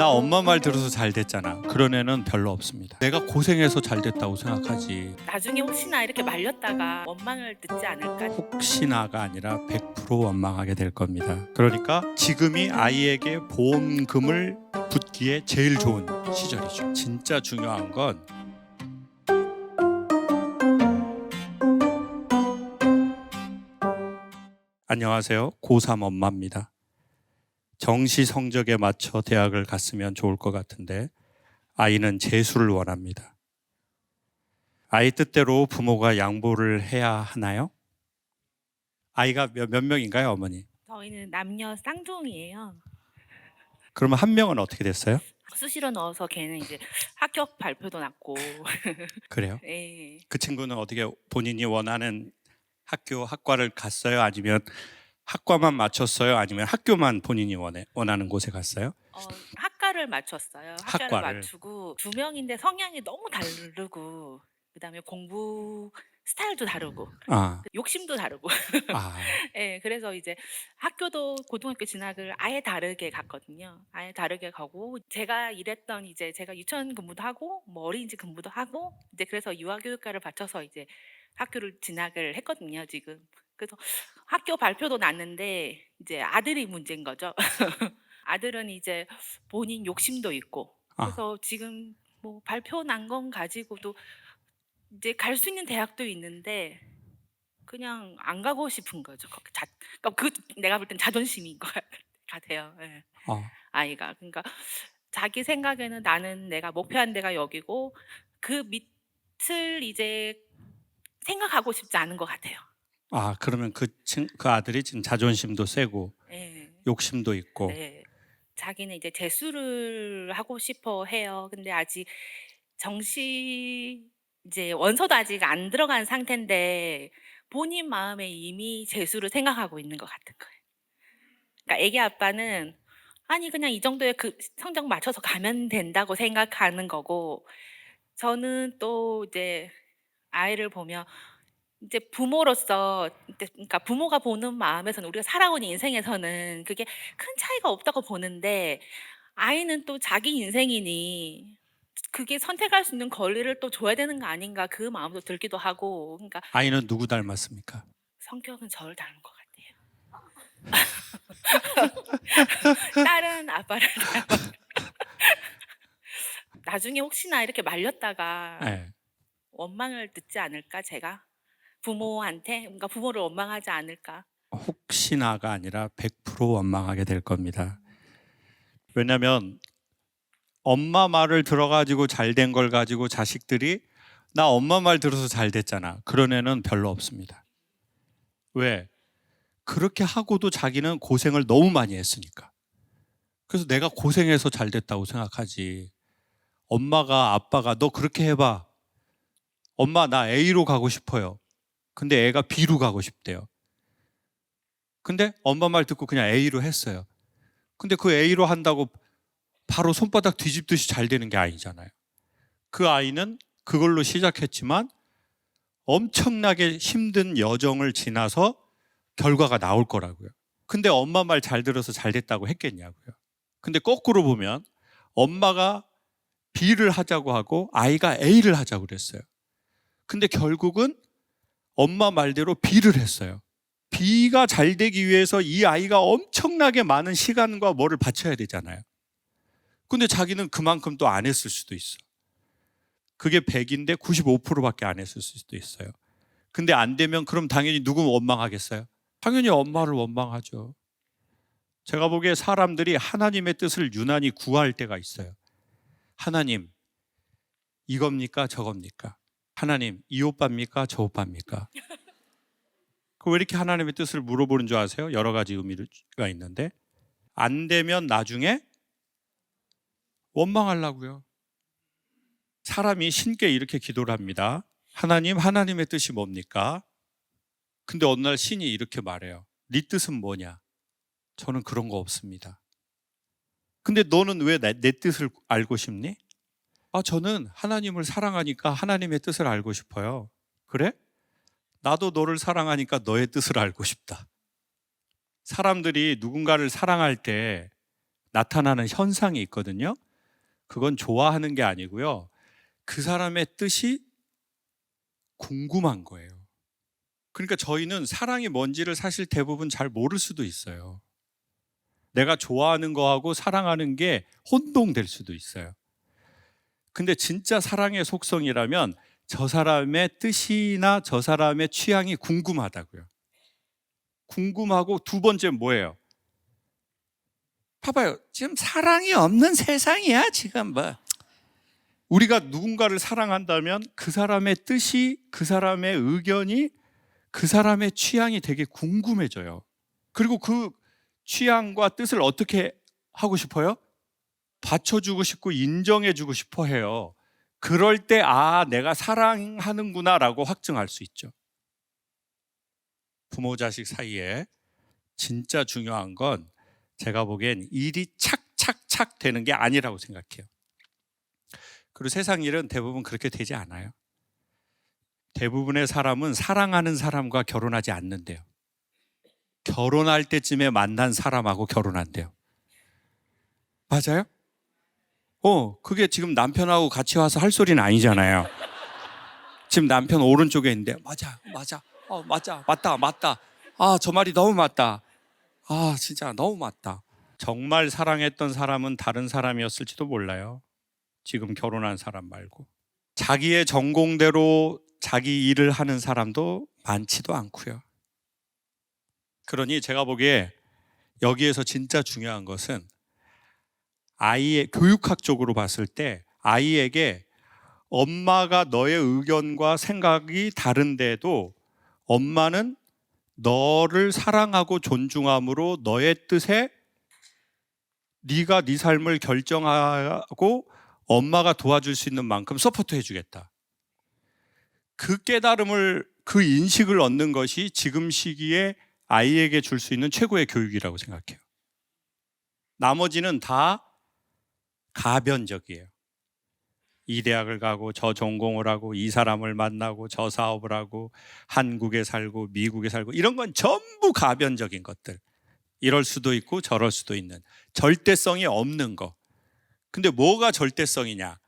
나 엄마 말 들어서 잘 됐잖아. 그런 애는 별로 없습니다. 내가 고생해서 잘 됐다고 생각하지. 나중에 혹시나 이렇게 말렸다가 원망을 듣지 않을까? 혹시나가 아니라 100% 원망하게 될 겁니다. 그러니까 지금이 아이에게 보험금을 붓기에 제일 좋은 시절이죠. 진짜 중요한 건 안녕하세요. 고3 엄마입니다. 정시 성적에 맞춰 대학을 갔으면 좋을 것 같은데 아이는 재수를 원합니다. 아이 뜻대로 부모가 양보를 해야 하나요? 아이가 몇 명인가요, 어머니? 저희는 남녀 쌍둥이에요. 그러면 한 명은 어떻게 됐어요? 수시로 넣어서 걔는 이제 합격 발표도 났고. 그래요? 예. 그 친구는 어떻게 본인이 원하는 학과를 갔어요? 아니면 학과만 맞췄어요? 아니면 학교만 본인이 원하는 곳에 갔어요? 학과를 맞췄어요. 학과를 학과를. 맞추고 두 명인데 성향이 너무 다르고 그다음에 공부 스타일도 다르고 아, 욕심도 다르고. 아, 예. 그래서 이제 학교도 고등학교 진학을 아예 다르게 갔거든요. 아예 다르게 가고 제가 일했던 이제 제가 유치원 근무도 하고 뭐 어린이집 근무도 하고 이제 그래서 유아교육과를 받쳐서 이제 학교를 진학을 했거든요, 지금. 그래서 학교 발표도 났는데 이제 아들이 문제인 거죠. 아들은 이제 본인 욕심도 있고 아, 그래서 지금 뭐 발표 난 건 가지고도 이제 갈 수 있는 대학도 있는데 그냥 안 가고 싶은 거죠. 거기 그러니까 내가 볼 땐 자존심인 것 같아요. 예. 아, 아이가. 그러니까 자기 생각에는 나는 내가 목표한 데가 여기고 그 밑을 이제 생각하고 싶지 않은 것 같아요. 그러면 그 아들이 지금 자존심도 세고 예. 욕심도 있고. 네. 자기는 이제 재수를 하고 싶어 해요. 근데 아직 정시 이제 원서도 아직 안 들어간 상태인데 본인 마음에 이미 재수를 생각하고 있는 것 같은 거예요. 그러니까 애기 아빠는 아니 그냥 이 정도의 그 성적 맞춰서 가면 된다고 생각하는 거고 저는 또 이제 아이를 보면 이제 부모로서 그러니까 부모가 보는 마음에서는 우리가 살아온 인생에서는 그게 큰 차이가 없다고 보는데 아이는 또 자기 인생이니 그게 선택할 수 있는 권리를 또 줘야 되는 거 아닌가 그 마음도 들기도 하고 그러니까 아이는 누구 닮았습니까? 성격은 저를 닮은 것 같아요. 딸은 아빠를 닮아요. 나중에 혹시나 이렇게 말렸다가 네. 원망을 듣지 않을까 제가? 부모한테 그러니까 부모를 원망하지 않을까? 혹시나가 아니라 100% 원망하게 될 겁니다. 왜냐면 엄마 말을 들어가지고 잘 된 걸 가지고 자식들이 나 엄마 말 들어서 잘 됐잖아. 그런 애는 별로 없습니다. 왜? 그렇게 하고도 자기는 고생을 너무 많이 했으니까. 그래서 내가 고생해서 잘 됐다고 생각하지. 엄마가 아빠가 너 그렇게 해봐. 엄마 나 A로 가고 싶어요. 근데 애가 B로 가고 싶대요. 근데 엄마 말 듣고 그냥 A로 했어요. 근데 그 A로 한다고 바로 손바닥 뒤집듯이 잘 되는 게 아니잖아요. 그 아이는 그걸로 시작했지만 엄청나게 힘든 여정을 지나서 결과가 나올 거라고요. 근데 엄마 말 잘 들어서 잘 됐다고 했겠냐고요. 근데 거꾸로 보면 엄마가 B를 하자고 하고 아이가 A를 하자고 그랬어요. 근데 결국은 엄마 말대로 B를 했어요. B가 잘 되기 위해서 이 아이가 엄청나게 많은 시간과 뭐를 바쳐야 되잖아요. 근데 자기는 그만큼 또 안 했을 수도 있어. 그게 100인데 95%밖에 안 했을 수도 있어요. 근데 안 되면 그럼 당연히 누구 원망하겠어요? 당연히 엄마를 원망하죠. 제가 보기에 사람들이 하나님의 뜻을 유난히 구할 때가 있어요. 하나님, 이겁니까? 저겁니까? 하나님, 이 오빠입니까? 저 오빠입니까? 왜 이렇게 하나님의 뜻을 물어보는 줄 아세요? 여러 가지 의미가 있는데 안 되면 나중에 원망하려고요. 사람이 신께 이렇게 기도를 합니다. 하나님, 하나님의 뜻이 뭡니까? 근데 어느 날 신이 이렇게 말해요. 네 뜻은 뭐냐? 저는 그런 거 없습니다. 근데 너는 왜 내 뜻을 알고 싶니? 저는 하나님을 사랑하니까 하나님의 뜻을 알고 싶어요. 그래? 나도 너를 사랑하니까 너의 뜻을 알고 싶다. 사람들이 누군가를 사랑할 때 나타나는 현상이 있거든요. 그건 좋아하는 게 아니고요. 그 사람의 뜻이 궁금한 거예요. 그러니까 저희는 사랑이 뭔지를 사실 대부분 잘 모를 수도 있어요. 내가 좋아하는 거하고 사랑하는 게 혼동될 수도 있어요. 근데 진짜 사랑의 속성이라면 저 사람의 뜻이나 저 사람의 취향이 궁금하다고요. 궁금하고 두 번째 뭐예요? 봐봐요. 지금 사랑이 없는 세상이야, 지금 뭐. 우리가 누군가를 사랑한다면 그 사람의 뜻이, 그 사람의 의견이, 그 사람의 취향이 되게 궁금해져요. 그리고 그 취향과 뜻을 어떻게 하고 싶어요? 받쳐주고 싶고 인정해주고 싶어 해요. 그럴 때 아, 내가 사랑하는구나 라고 확증할 수 있죠. 부모 자식 사이에 진짜 중요한 건 제가 보기엔 일이 착착착 되는 게 아니라고 생각해요. 그리고 세상 일은 대부분 그렇게 되지 않아요. 대부분의 사람은 사랑하는 사람과 결혼하지 않는데요. 결혼할 때쯤에 만난 사람하고 결혼한대요. 맞아요? 그게 지금 남편하고 같이 와서 할 소리는 아니잖아요. 지금 남편 오른쪽에 있는데 맞아, 맞다. 아, 저 말이 너무 맞다. 아, 진짜 너무 맞다. 정말 사랑했던 사람은 다른 사람이었을지도 몰라요. 지금 결혼한 사람 말고. 자기의 전공대로 자기 일을 하는 사람도 많지도 않고요. 그러니 제가 보기에 여기에서 진짜 중요한 것은 아이의 교육학적으로 봤을 때 아이에게 엄마가 너의 의견과 생각이 다른데도 엄마는 너를 사랑하고 존중함으로 너의 뜻에 네가 네 삶을 결정하고 엄마가 도와줄 수 있는 만큼 서포트해 주겠다. 그 깨달음을, 그 인식을 얻는 것이 지금 시기에 아이에게 줄 수 있는 최고의 교육이라고 생각해요. 나머지는 다 가변적이에요. 이 대학을 가고 저 전공을 하고 이 사람을 만나고 저 사업을 하고 한국에 살고 미국에 살고 이런 건 전부 가변적인 것들. 이럴 수도 있고 저럴 수도 있는 절대성이 없는 거. 근데 뭐가 절대성이냐?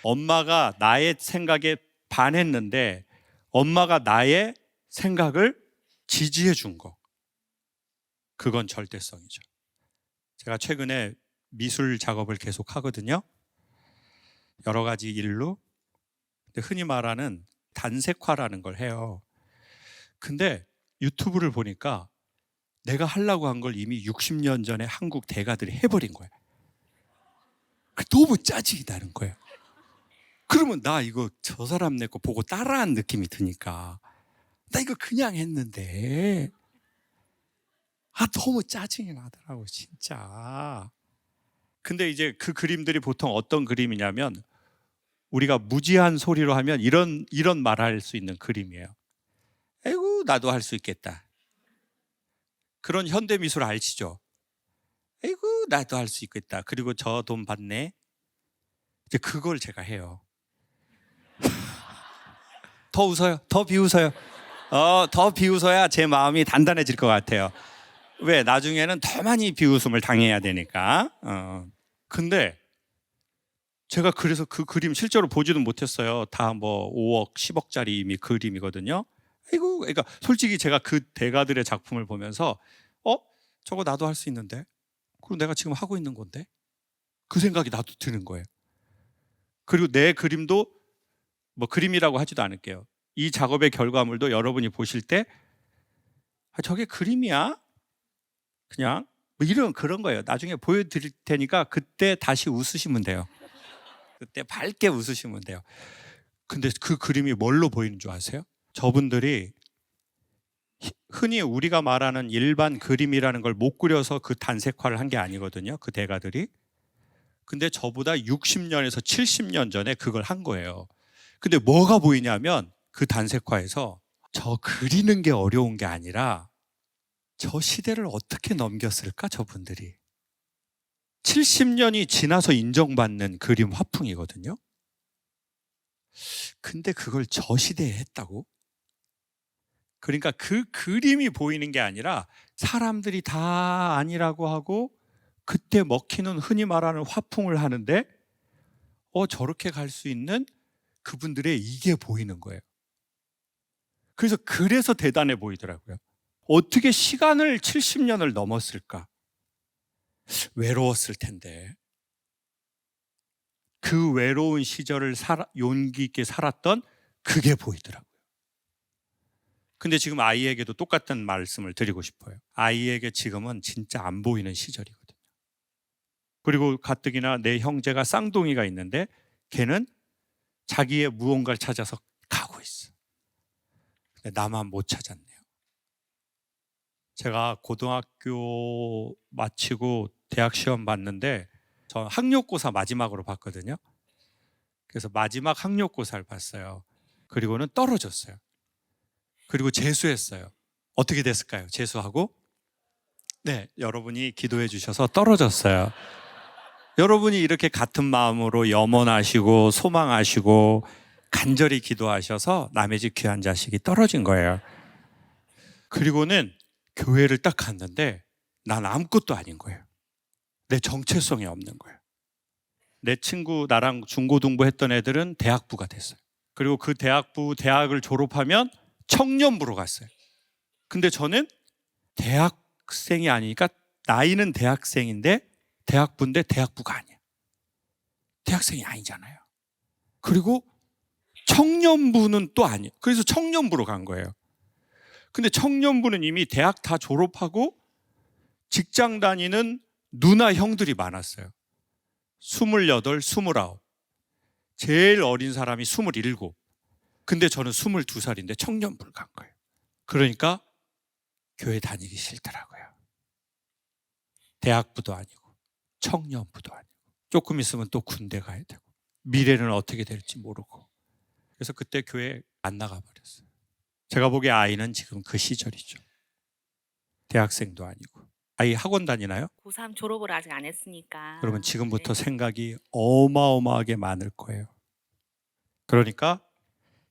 엄마가 나의 생각에 반했는데 엄마가 나의 생각을 지지해 준 거. 그건 절대성이죠. 제가 최근에 미술 작업을 계속 하거든요. 여러 가지 일로. 근데 흔히 말하는 단색화라는 걸 해요. 근데 유튜브를 보니까 내가 하려고 한 걸 이미 60년 전에 한국 대가들이 해버린 거야. 너무 짜증이 나는 거예요. 그러면 나 이거 저 사람 내 거 보고 따라한 느낌이 드니까 나 이거 그냥 했는데 너무 짜증이 나더라고 진짜. 근데 이제 그 그림들이 보통 어떤 그림이냐면 우리가 무지한 소리로 하면 이런 말할 수 있는 그림이에요. 아이고 나도 할 수 있겠다. 그런 현대 미술 아시죠? 아이고 나도 할 수 있겠다. 그리고 저 돈 받네. 이제 그걸 제가 해요. 더 웃어요. 더 비웃어요. 더 비웃어야 제 마음이 단단해질 것 같아요. 왜? 나중에는 더 많이 비웃음을 당해야 되니까. 근데 제가 그래서 그 그림 실제로 보지도 못했어요. 다 뭐 5억, 10억짜리 이미 그림이거든요. 아이고, 그러니까 솔직히 제가 그 대가들의 작품을 보면서 저거 나도 할 수 있는데? 그리고 내가 지금 하고 있는 건데? 그 생각이 나도 드는 거예요. 그리고 내 그림도 뭐 그림이라고 하지도 않을게요. 이 작업의 결과물도 여러분이 보실 때 저게 그림이야? 그냥 뭐 이런 그런 거예요. 나중에 보여드릴 테니까 그때 다시 웃으시면 돼요. 그때 밝게 웃으시면 돼요. 근데 그 그림이 뭘로 보이는 줄 아세요? 저분들이 흔히 우리가 말하는 일반 그림이라는 걸 못 그려서 그 단색화를 한 게 아니거든요. 그 대가들이. 근데 저보다 60년에서 70년 전에 그걸 한 거예요. 근데 뭐가 보이냐면 그 단색화에서 저 그리는 게 어려운 게 아니라 저 시대를 어떻게 넘겼을까 저분들이. 70년이 지나서 인정받는 그림 화풍이거든요. 근데 그걸 저 시대에 했다고? 그러니까 그 그림이 보이는 게 아니라 사람들이 다 아니라고 하고 그때 먹히는 흔히 말하는 화풍을 하는데 저렇게 갈 수 있는 그분들의 이게 보이는 거예요. 그래서 대단해 보이더라고요. 어떻게 시간을 70년을 넘었을까? 외로웠을 텐데. 그 외로운 시절을 용기 있게 살았던 그게 보이더라고요. 근데 지금 아이에게도 똑같은 말씀을 드리고 싶어요. 아이에게 지금은 진짜 안 보이는 시절이거든요. 그리고 가뜩이나 내 형제가 쌍둥이가 있는데 걔는 자기의 무언가를 찾아서 가고 있어. 근데 나만 못 찾았네요. 제가 고등학교 마치고 대학 시험 봤는데 저 학력고사 마지막으로 봤거든요. 그래서 마지막 학력고사를 봤어요. 그리고는 떨어졌어요. 그리고 재수했어요. 어떻게 됐을까요? 재수하고? 네, 여러분이 기도해 주셔서 떨어졌어요. 여러분이 이렇게 같은 마음으로 염원하시고 소망하시고 간절히 기도하셔서 남의 집 귀한 자식이 떨어진 거예요. 그리고는 교회를 딱 갔는데 난 아무것도 아닌 거예요. 내 정체성이 없는 거예요. 내 친구 나랑 중고등부 했던 애들은 대학부가 됐어요. 그리고 그 대학을 졸업하면 청년부로 갔어요. 근데 저는 대학생이 아니니까 나이는 대학생인데 대학부인데 대학부가 아니야. 대학생이 아니잖아요. 그리고 청년부는 또 아니에요. 그래서 청년부로 간 거예요. 근데 청년부는 이미 대학 다 졸업하고 직장 다니는 누나 형들이 많았어요. 28, 29. 제일 어린 사람이 27. 근데 저는 22살인데 청년부를 간 거예요. 그러니까 교회 다니기 싫더라고요. 대학부도 아니고 청년부도 아니고 조금 있으면 또 군대 가야 되고 미래는 어떻게 될지 모르고 그래서 그때 교회 안 나가버렸어요. 제가 보기에 아이는 지금 그 시절이죠. 대학생도 아니고. 아이 학원 다니나요? 고3 졸업을 아직 안 했으니까. 그러면 지금부터 네. 생각이 어마어마하게 많을 거예요. 그러니까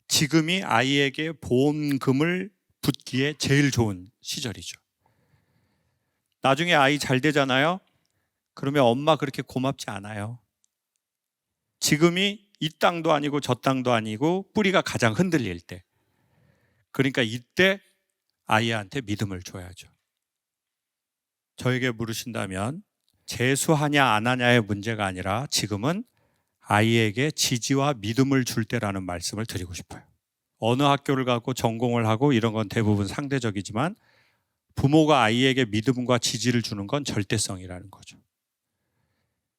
지금이 아이에게 보험금을 붓기에 제일 좋은 시절이죠. 나중에 아이 잘 되잖아요. 그러면 엄마 그렇게 고맙지 않아요. 지금이 이 땅도 아니고 저 땅도 아니고 뿌리가 가장 흔들릴 때. 그러니까 이때 아이한테 믿음을 줘야죠. 저에게 물으신다면 재수하냐 안 하냐의 문제가 아니라 지금은 아이에게 지지와 믿음을 줄 때라는 말씀을 드리고 싶어요. 어느 학교를 가고 전공을 하고 이런 건 대부분 상대적이지만 부모가 아이에게 믿음과 지지를 주는 건 절대성이라는 거죠.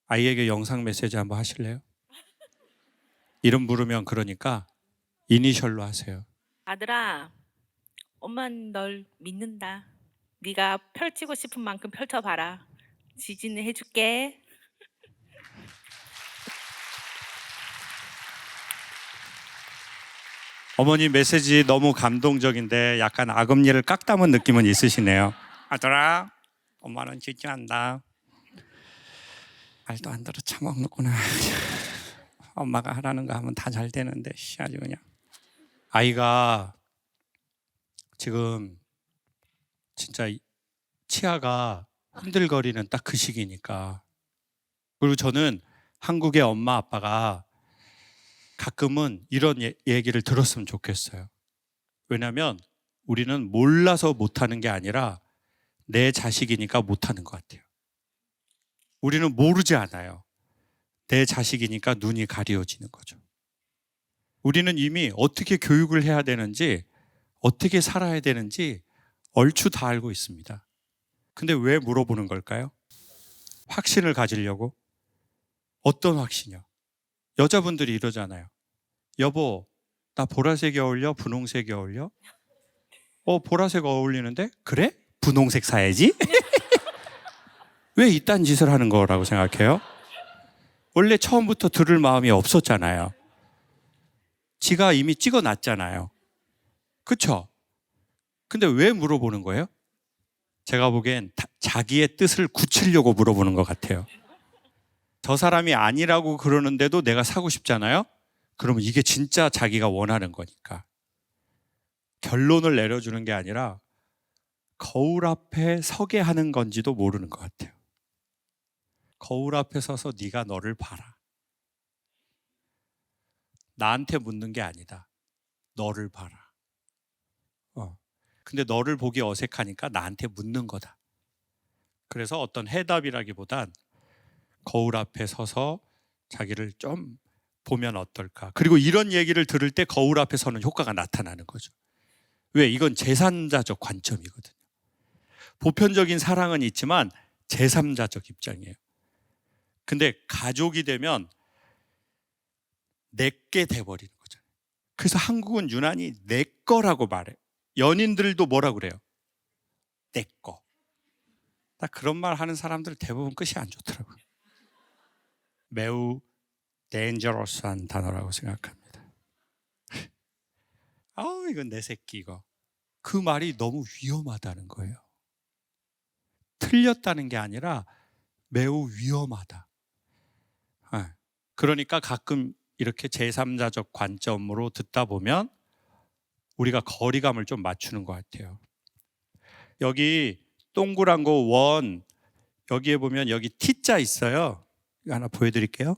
아이에게 영상 메시지 한번 하실래요? 이름 부르면 그러니까 이니셜로 하세요. 아들아, 엄마는 널 믿는다. 네가 펼치고 싶은 만큼 펼쳐봐라. 지지는 해줄게. 어머니 메시지 너무 감동적인데 약간 아금니를 깍 담은 느낌은 있으시네요. 아들아, 엄마는 지지한다. 말도 안 들어 처먹는구나. 엄마가 하라는 거 하면 다 잘 되는데 아주 그냥. 아이가 지금 진짜 치아가 흔들거리는 딱 그 시기니까. 그리고 저는 한국의 엄마 아빠가 가끔은 이런 얘기를 들었으면 좋겠어요. 왜냐하면 우리는 몰라서 못하는 게 아니라 내 자식이니까 못하는 것 같아요. 우리는 모르지 않아요. 내 자식이니까 눈이 가려지는 거죠. 우리는 이미 어떻게 교육을 해야 되는지 어떻게 살아야 되는지 얼추 다 알고 있습니다. 근데 왜 물어보는 걸까요? 확신을 가지려고? 어떤 확신이요? 여자분들이 이러잖아요. 여보, 나 보라색이 어울려? 분홍색이 어울려? 보라색 어울리는데? 그래? 분홍색 사야지? 왜 이딴 짓을 하는 거라고 생각해요? 원래 처음부터 들을 마음이 없었잖아요. 지가 이미 찍어놨잖아요. 그쵸? 근데 왜 물어보는 거예요? 제가 보기엔 자기의 뜻을 굳히려고 물어보는 것 같아요. 저 사람이 아니라고 그러는데도 내가 사고 싶잖아요? 그러면 이게 진짜 자기가 원하는 거니까. 결론을 내려주는 게 아니라 거울 앞에 서게 하는 건지도 모르는 것 같아요. 거울 앞에 서서 네가 너를 봐라. 나한테 묻는 게 아니다. 너를 봐라. 근데 너를 보기 어색하니까 나한테 묻는 거다. 그래서 어떤 해답이라기보단 거울 앞에 서서 자기를 좀 보면 어떨까. 그리고 이런 얘기를 들을 때 거울 앞에 서는 효과가 나타나는 거죠. 왜? 이건 제3자적 관점이거든요. 보편적인 사랑은 있지만 제3자적 입장이에요. 근데 가족이 되면 내게 돼버리는 거죠. 그래서 한국은 유난히 내 거라고 말해요. 연인들도 뭐라고 그래요? 내 거. 딱 그런 말 하는 사람들 대부분 끝이 안 좋더라고요. 매우 dangerous한 단어라고 생각합니다. 이건 내 새끼 이거. 그 말이 너무 위험하다는 거예요. 틀렸다는 게 아니라 매우 위험하다. 그러니까 가끔 이렇게 제3자적 관점으로 듣다 보면 우리가 거리감을 좀 맞추는 것 같아요. 여기 동그란 거 원, 여기에 보면 여기 T자 있어요. 이거 하나 보여드릴게요.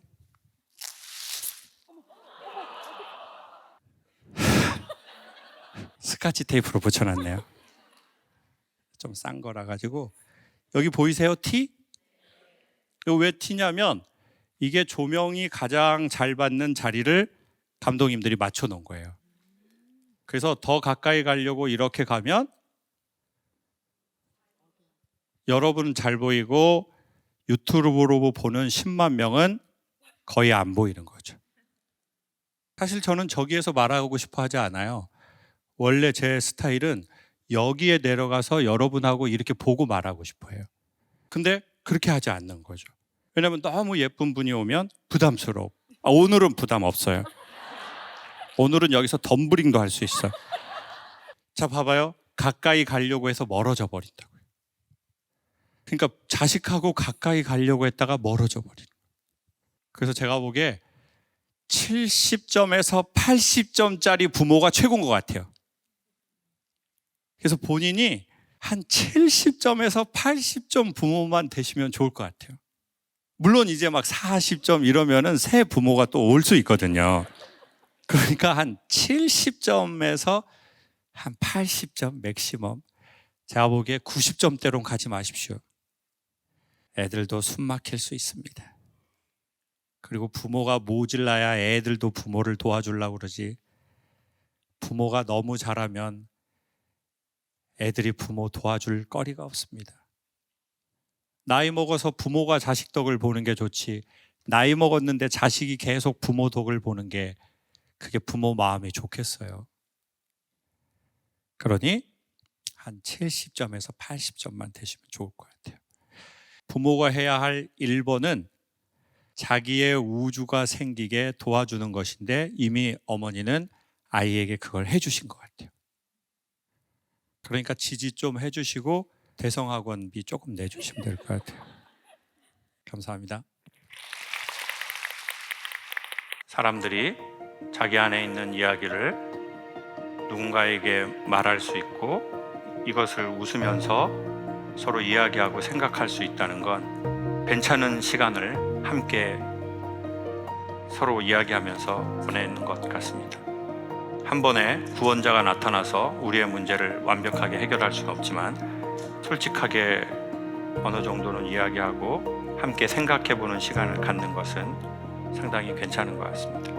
스카치 테이프로 붙여놨네요. 좀 싼 거라 가지고. 여기 보이세요? T? 이거 왜 T냐면 이게 조명이 가장 잘 받는 자리를 감독님들이 맞춰 놓은 거예요. 그래서 더 가까이 가려고 이렇게 가면 여러분은 잘 보이고 유튜브로 보는 10만 명은 거의 안 보이는 거죠. 사실 저는 저기에서 말하고 싶어 하지 않아요. 원래 제 스타일은 여기에 내려가서 여러분하고 이렇게 보고 말하고 싶어요. 근데 그렇게 하지 않는 거죠. 왜냐하면 너무 예쁜 분이 오면 부담스러워. 오늘은 부담 없어요. 오늘은 여기서 덤블링도 할 수 있어. 자, 봐봐요. 가까이 가려고 해서 멀어져 버린다고요. 그러니까 자식하고 가까이 가려고 했다가 멀어져 버리는 거예요. 그래서 제가 보기에 70점에서 80점짜리 부모가 최고인 것 같아요. 그래서 본인이 한 70점에서 80점 부모만 되시면 좋을 것 같아요. 물론 이제 막 40점 이러면은 새 부모가 또 올 수 있거든요. 그러니까 한 70점에서 한 80점 맥시멈. 제가 보기에 90점대로 가지 마십시오. 애들도 숨 막힐 수 있습니다. 그리고 부모가 모질라야 애들도 부모를 도와주려고 그러지. 부모가 너무 잘하면 애들이 부모 도와줄 거리가 없습니다. 나이 먹어서 부모가 자식 덕을 보는 게 좋지, 나이 먹었는데 자식이 계속 부모 덕을 보는 게 그게 부모 마음이 좋겠어요. 그러니 한 70점에서 80점만 되시면 좋을 것 같아요. 부모가 해야 할 1번은 자기의 우주가 생기게 도와주는 것인데 이미 어머니는 아이에게 그걸 해주신 것 같아요. 그러니까 지지 좀 해주시고 대성학원비 조금 내주시면 될 것 같아요. 감사합니다. 사람들이 자기 안에 있는 이야기를 누군가에게 말할 수 있고 이것을 웃으면서 서로 이야기하고 생각할 수 있다는 건 괜찮은 시간을 함께 서로 이야기하면서 보내는 것 같습니다. 한 번에 구원자가 나타나서 우리의 문제를 완벽하게 해결할 수는 없지만 솔직하게 어느 정도는 이야기하고 함께 생각해보는 시간을 갖는 것은 상당히 괜찮은 것 같습니다.